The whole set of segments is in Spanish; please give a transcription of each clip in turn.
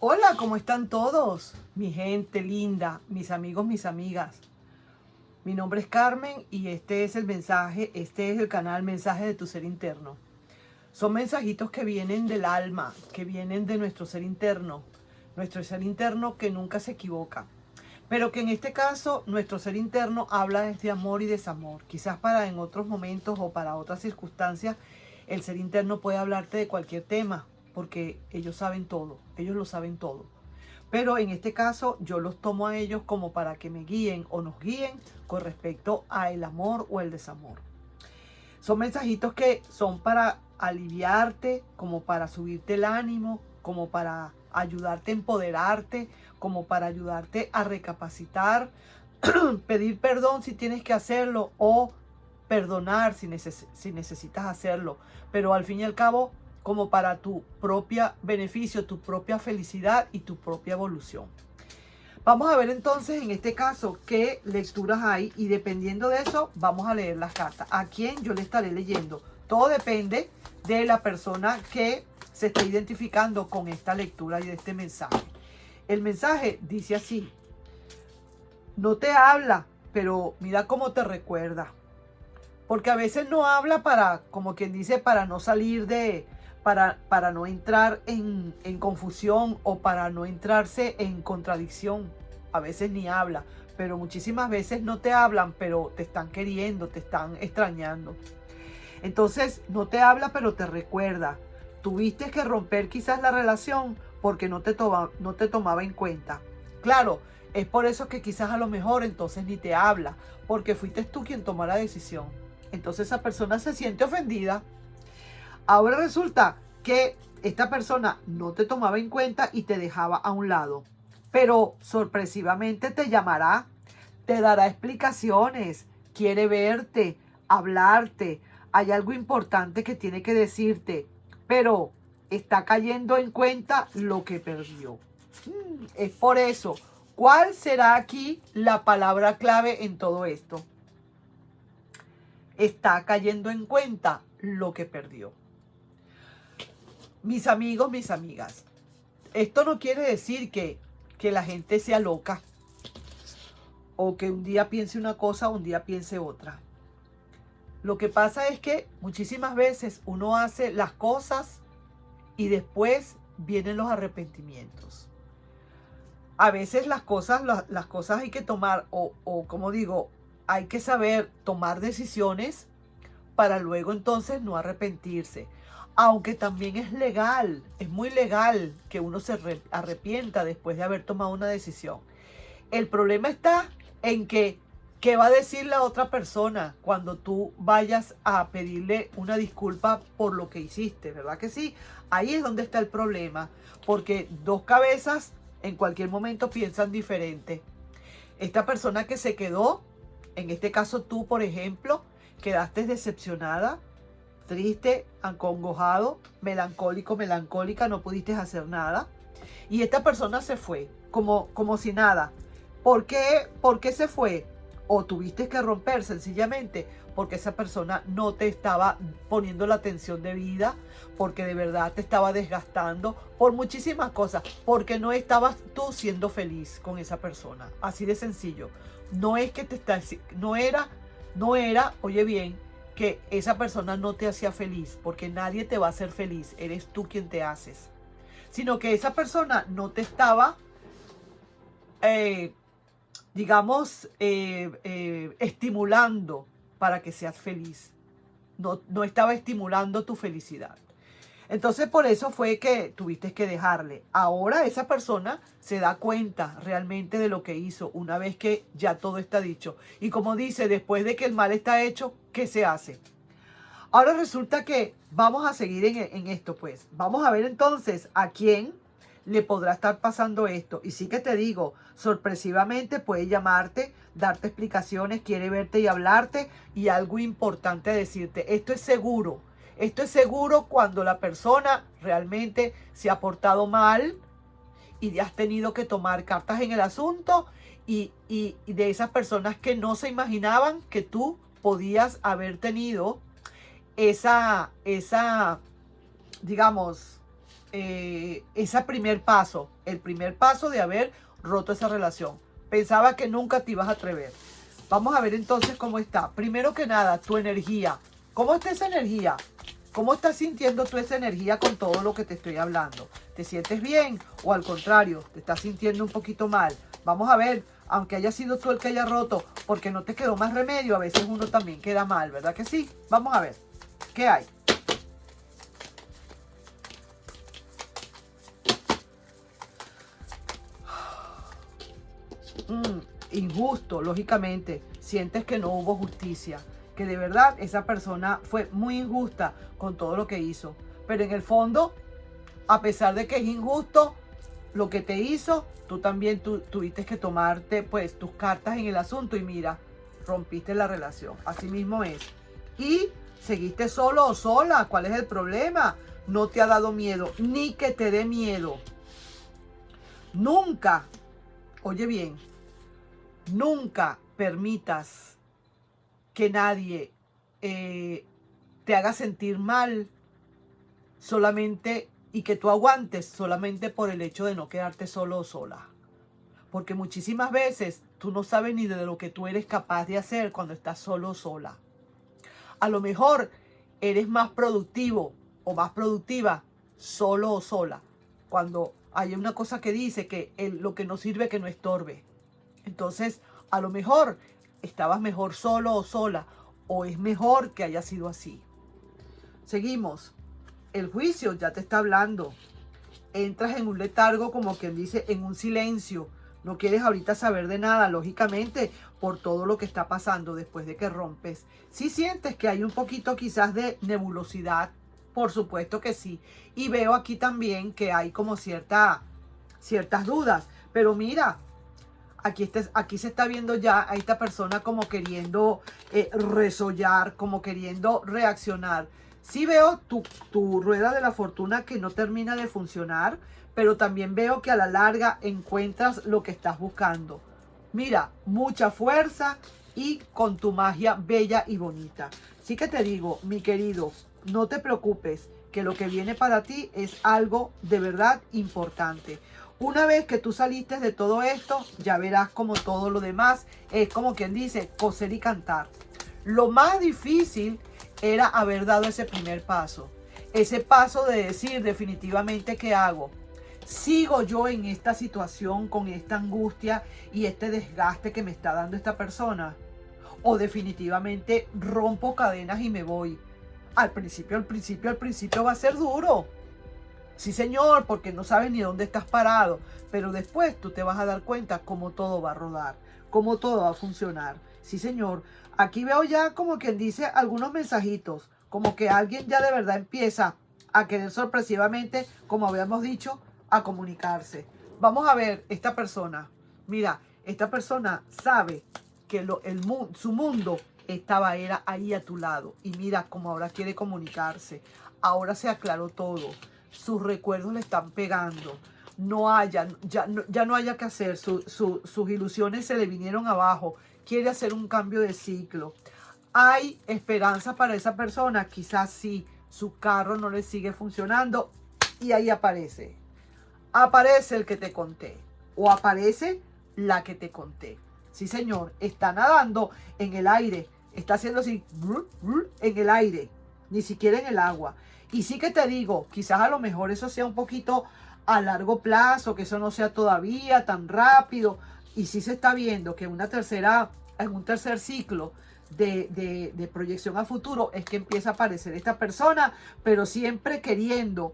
Hola, ¿cómo están todos? Mi gente linda, mis amigos, mis amigas. Mi nombre es Carmen y este es el mensaje, este es el canal Mensaje de tu Ser Interno. Son mensajitos que vienen del alma, que vienen de nuestro nuestro ser interno que nunca se equivoca. Pero que en este caso nuestro ser interno habla desde amor y desamor. Quizás para en otros momentos o para otras circunstancias el ser interno puede hablarte de cualquier tema, porque ellos saben todo, ellos lo saben todo. Pero en este caso yo los tomo a ellos como para que me guíen o nos guíen con respecto a el amor o el desamor. Son mensajitos que son para aliviarte, como para subirte el ánimo, como para ayudarte a empoderarte, como para ayudarte a recapacitar, pedir perdón si tienes que hacerlo o perdonar si necesitas hacerlo. Pero al fin y al cabo, como para tu propio beneficio, tu propia felicidad y tu propia evolución. Vamos a ver entonces en este caso qué lecturas hay y dependiendo de eso vamos a leer las cartas. ¿A quién yo le estaré leyendo? Todo depende de la persona que se está identificando con esta lectura y de este mensaje. El mensaje dice así: no te habla, pero mira cómo te recuerda. Porque a veces no habla para, como quien dice, para no salir para no entrar en confusión o para no entrarse en contradicción. A veces ni habla, pero muchísimas veces no te hablan, pero te están queriendo, te están extrañando. Entonces no te habla, pero te recuerda. Tuviste que romper quizás la relación porque no te tomaba en cuenta. Claro, es por eso que quizás a lo mejor entonces ni te habla, porque fuiste tú quien tomó la decisión. Entonces esa persona se siente ofendida. Ahora resulta que esta persona no te tomaba en cuenta y te dejaba a un lado. Pero sorpresivamente te llamará, te dará explicaciones, quiere verte, hablarte. Hay algo importante que tiene que decirte, pero está cayendo en cuenta lo que perdió. Es por eso. ¿Cuál será aquí la palabra clave en todo esto? Está cayendo en cuenta lo que perdió. Mis amigos, mis amigas, esto no quiere decir que la gente sea loca o que un día piense una cosa o un día piense otra. Lo que pasa es que muchísimas veces uno hace las cosas y después vienen los arrepentimientos. A veces las cosas hay que tomar o como digo, hay que saber tomar decisiones para luego entonces no arrepentirse. Aunque también es legal, es muy legal que uno se arrepienta después de haber tomado una decisión. El problema está en que, ¿qué va a decir la otra persona cuando tú vayas a pedirle una disculpa por lo que hiciste? ¿Verdad que sí? Ahí es donde está el problema, porque dos cabezas en cualquier momento piensan diferente. Esta persona que se quedó, en este caso tú, por ejemplo, quedaste decepcionada, triste, acongojado, melancólico, melancólica, no pudiste hacer nada. Y esta persona se fue, como si nada. ¿Por qué? ¿Por qué se fue? O tuviste que romper sencillamente porque esa persona no te estaba poniendo la atención debida, porque de verdad te estaba desgastando, por muchísimas cosas, porque no estabas tú siendo feliz con esa persona. Así de sencillo. No es que no era, oye bien, que esa persona no te hacía feliz, porque nadie te va a hacer feliz, eres tú quien te haces. Sino que esa persona no te estaba, estimulando para que seas feliz. No estaba estimulando tu felicidad. Entonces por eso fue que tuviste que dejarle. Ahora esa persona se da cuenta realmente de lo que hizo una vez que ya todo está dicho. Y como dice, después de que el mal está hecho, ¿qué se hace? Ahora resulta que vamos a seguir en esto, pues. Vamos a ver entonces a quién le podrá estar pasando esto. Y sí que te digo, sorpresivamente puede llamarte, darte explicaciones, quiere verte y hablarte y algo importante a decirte. Esto es seguro. Esto es seguro cuando la persona realmente se ha portado mal y has tenido que tomar cartas en el asunto y de esas personas que no se imaginaban que tú podías haber tenido esa, digamos, ese primer paso, el primer paso de haber roto esa relación. Pensaba que nunca te ibas a atrever. Vamos a ver entonces cómo está. Primero que nada, tu energía. ¿Cómo está esa energía? ¿Cómo estás sintiendo tú esa energía con todo lo que te estoy hablando? ¿Te sientes bien o al contrario, te estás sintiendo un poquito mal? Vamos a ver, aunque haya sido tú el que haya roto, porque no te quedó más remedio, a veces uno también queda mal, ¿verdad que sí? Vamos a ver, ¿qué hay? Injusto, lógicamente. Sientes que no hubo justicia, que de verdad esa persona fue muy injusta con todo lo que hizo. Pero en el fondo, a pesar de que es injusto lo que te hizo, tú también tuviste que tomarte pues tus cartas en el asunto y mira, rompiste la relación. Así mismo es. Y seguiste solo o sola. ¿Cuál es el problema? No te ha dado miedo, ni que te dé miedo. Nunca, oye bien, nunca permitas que nadie te haga sentir mal solamente y que tú aguantes solamente por el hecho de no quedarte solo o sola. Porque muchísimas veces tú no sabes ni de lo que tú eres capaz de hacer cuando estás solo o sola. A lo mejor eres más productivo o más productiva solo o sola. Cuando hay una cosa que dice que lo que no sirve que no estorbe. Entonces, a lo mejor estabas mejor solo o sola, o es mejor que haya sido así. Seguimos. El juicio ya te está hablando. Entras en un letargo, como quien dice, en un silencio. No quieres ahorita saber de nada, lógicamente, por todo lo que está pasando después de que rompes. Si sientes que hay un poquito quizás de nebulosidad, por supuesto que sí. Y veo aquí también que hay como ciertas dudas. Pero mira, aquí se está viendo ya a esta persona como queriendo resollar, como queriendo reaccionar. Sí veo tu rueda de la fortuna que no termina de funcionar, pero también veo que a la larga encuentras lo que estás buscando. Mira, mucha fuerza y con tu magia bella y bonita. Así que te digo, mi querido, no te preocupes, que lo que viene para ti es algo de verdad importante. Una vez que tú saliste de todo esto, ya verás como todo lo demás es como quien dice, coser y cantar. Lo más difícil era haber dado ese primer paso. Ese paso de decir definitivamente qué hago. ¿Sigo yo en esta situación con esta angustia y este desgaste que me está dando esta persona? ¿O definitivamente rompo cadenas y me voy? Al principio va a ser duro. Sí, señor, porque no sabes ni dónde estás parado, pero después tú te vas a dar cuenta cómo todo va a rodar, cómo todo va a funcionar. Sí, señor, aquí veo ya como quien dice algunos mensajitos, como que alguien ya de verdad empieza a querer sorpresivamente, como habíamos dicho, a comunicarse. Vamos a ver esta persona. Mira, esta persona sabe que su mundo era ahí a tu lado. Y mira cómo ahora quiere comunicarse. Ahora se aclaró todo. Sus recuerdos le están pegando. Ya no haya que hacer. Sus ilusiones se le vinieron abajo. Quiere hacer un cambio de ciclo. ¿Hay esperanza para esa persona? Quizás sí. Su carro no le sigue funcionando. Y ahí aparece. Aparece el que te conté. O aparece la que te conté. Sí, señor. Está nadando en el aire. Está haciendo así. En el aire. Ni siquiera en el agua. Y sí que te digo, quizás a lo mejor eso sea un poquito a largo plazo, que eso no sea todavía tan rápido. Y sí se está viendo que en un tercer ciclo de proyección a futuro es que empieza a aparecer esta persona, pero siempre queriendo.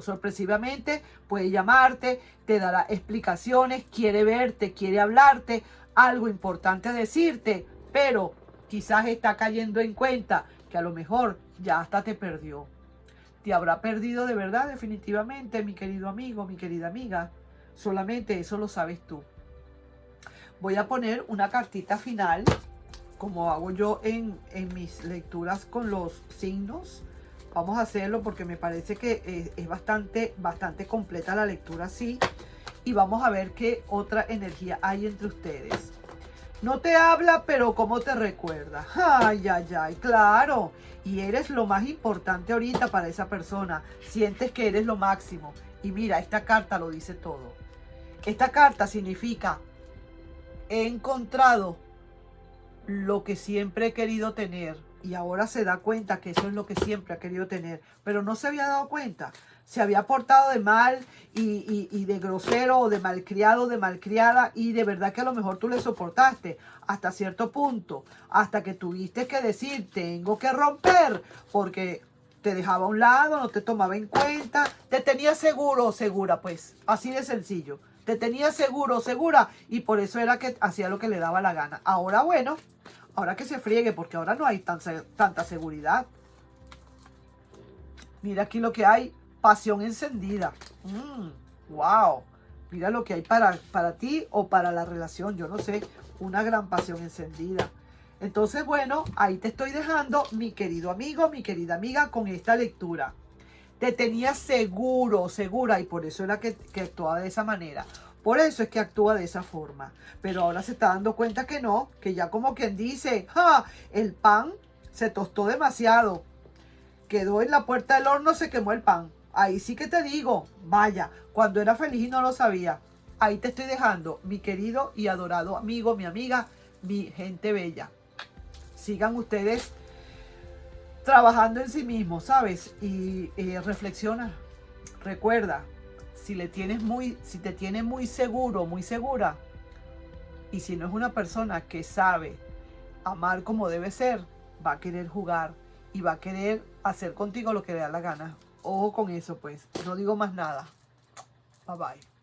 Sorpresivamente puede llamarte, te dará explicaciones, quiere verte, quiere hablarte, algo importante a decirte, pero quizás está cayendo en cuenta que a lo mejor ya hasta te perdió. Te habrá perdido de verdad, definitivamente, mi querido amigo, mi querida amiga. Solamente eso lo sabes tú. Voy a poner una cartita final, como hago yo en mis lecturas con los signos. Vamos a hacerlo porque me parece que es bastante completa la lectura así. Y vamos a ver qué otra energía hay entre ustedes. No te habla, pero ¿cómo te recuerda? Ay, ay, ay, claro. Y eres lo más importante ahorita para esa persona. Sientes que eres lo máximo. Y mira, esta carta lo dice todo. Esta carta significa, he encontrado lo que siempre he querido tener. Y ahora se da cuenta que eso es lo que siempre ha querido tener. Pero no se había dado cuenta. Se había portado de mal y de grosero o de malcriado, de malcriada. Y de verdad que a lo mejor tú le soportaste hasta cierto punto. Hasta que tuviste que decir, tengo que romper. Porque te dejaba a un lado, no te tomaba en cuenta. Te tenía seguro o segura, pues. Así de sencillo. Te tenía seguro o segura. Y por eso era que hacía lo que le daba la gana. Ahora bueno. Ahora que se friegue, porque ahora no hay tanta seguridad. Mira aquí lo que hay. Pasión encendida. Wow. Mira lo que hay para ti o para la relación. Yo no sé. Una gran pasión encendida. Entonces, bueno, ahí te estoy dejando, mi querido amigo, mi querida amiga, con esta lectura. Te tenía seguro, segura, y por eso era que actuaba de esa manera. Por eso es que actúa de esa forma. Pero ahora se está dando cuenta que no, que ya como quien dice, ¡ja! El pan se tostó demasiado. Quedó en la puerta del horno, se quemó el pan. Ahí sí que te digo, vaya, cuando era feliz y no lo sabía. Ahí te estoy dejando, mi querido y adorado amigo, mi amiga, mi gente bella. Sigan ustedes trabajando en sí mismos, ¿sabes? Y reflexiona, recuerda, si te tienes muy seguro, muy segura, y si no es una persona que sabe amar como debe ser, va a querer jugar y va a querer hacer contigo lo que le da la gana. Ojo con eso, pues. No digo más nada. Bye bye.